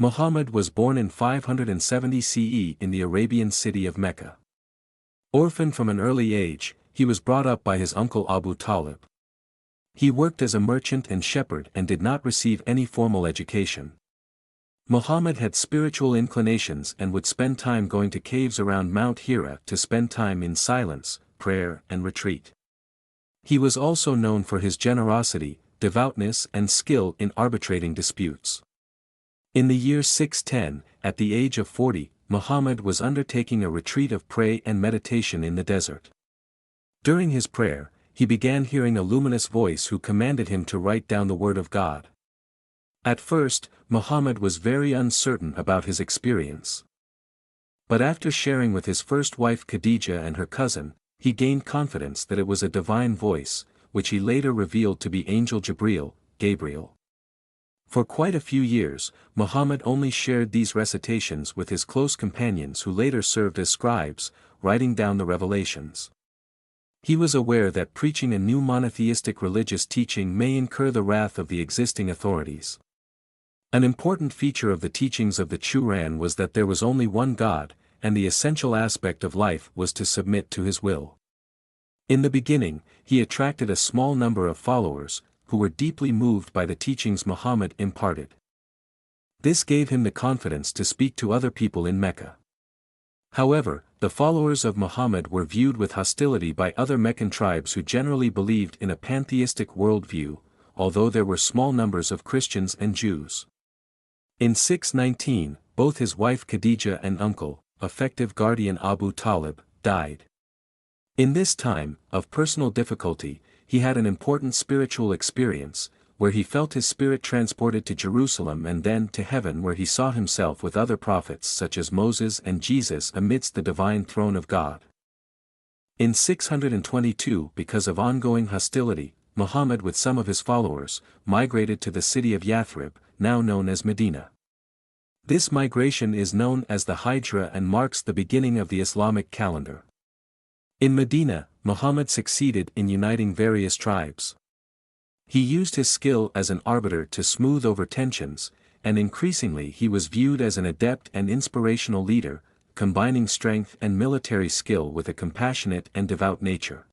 Muhammad was born in 570 CE in the Arabian city of Mecca. Orphaned from an early age, he was brought up by his uncle Abu Talib. He worked as a merchant and shepherd and did not receive any formal education. Muhammad had spiritual inclinations and would spend time going to caves around Mount Hira to spend time in silence, prayer and retreat. He was also known for his generosity, devoutness and skill in arbitrating disputes. In the year 610, at the age of 40, Muhammad was undertaking a retreat of prayer and meditation in the desert. During his prayer, he began hearing a luminous voice who commanded him to write down the word of God. At first, Muhammad was very uncertain about his experience. But after sharing with his first wife Khadija and her cousin, he gained confidence that it was a divine voice, which he later revealed to be Angel Jibreel, Gabriel. For quite a few years, Muhammad only shared these recitations with his close companions who later served as scribes, writing down the revelations. He was aware that preaching a new monotheistic religious teaching may incur the wrath of the existing authorities. An important feature of the teachings of the Quran was that there was only one God, and the essential aspect of life was to submit to his will. In the beginning, he attracted a small number of followers, who were deeply moved by the teachings Muhammad imparted. This gave him the confidence to speak to other people in Mecca. However, the followers of Muhammad were viewed with hostility by other Meccan tribes who generally believed in a pantheistic worldview, although there were small numbers of Christians and Jews. In 619, both his wife Khadija and uncle, effective guardian Abu Talib, died. In this time of personal difficulty, he had an important spiritual experience, where he felt his spirit transported to Jerusalem and then to heaven, where he saw himself with other prophets such as Moses and Jesus amidst the divine throne of God. In 622, because of ongoing hostility, Muhammad with some of his followers, migrated to the city of Yathrib, now known as Medina. This migration is known as the Hijra and marks the beginning of the Islamic calendar. In Medina, Muhammad succeeded in uniting various tribes. He used his skill as an arbiter to smooth over tensions, and increasingly he was viewed as an adept and inspirational leader, combining strength and military skill with a compassionate and devout nature.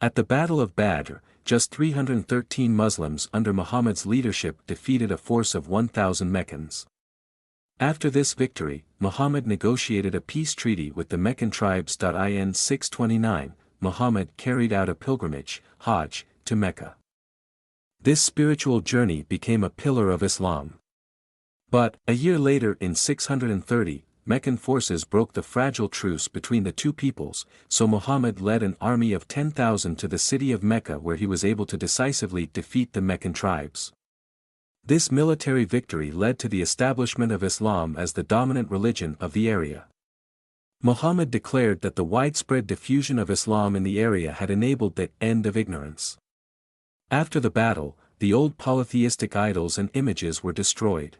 At the Battle of Badr, just 313 Muslims under Muhammad's leadership defeated a force of 1,000 Meccans. After this victory, Muhammad negotiated a peace treaty with the Meccan tribes. In 629, Muhammad carried out a pilgrimage, Hajj, to Mecca. This spiritual journey became a pillar of Islam. But, a year later in 630, Meccan forces broke the fragile truce between the two peoples, so Muhammad led an army of 10,000 to the city of Mecca, where he was able to decisively defeat the Meccan tribes. This military victory led to the establishment of Islam as the dominant religion of the area. Muhammad declared that the widespread diffusion of Islam in the area had enabled the end of ignorance. After the battle, the old polytheistic idols and images were destroyed.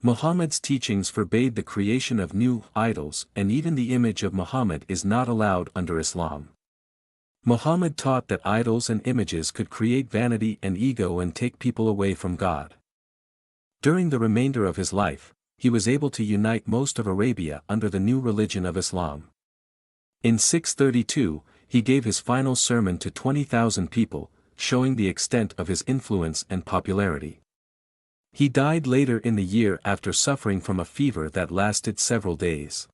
Muhammad's teachings forbade the creation of new idols, and even the image of Muhammad is not allowed under Islam. Muhammad taught that idols and images could create vanity and ego and take people away from God. During the remainder of his life, he was able to unite most of Arabia under the new religion of Islam. In 632, he gave his final sermon to 20,000 people, showing the extent of his influence and popularity. He died later in the year after suffering from a fever that lasted several days.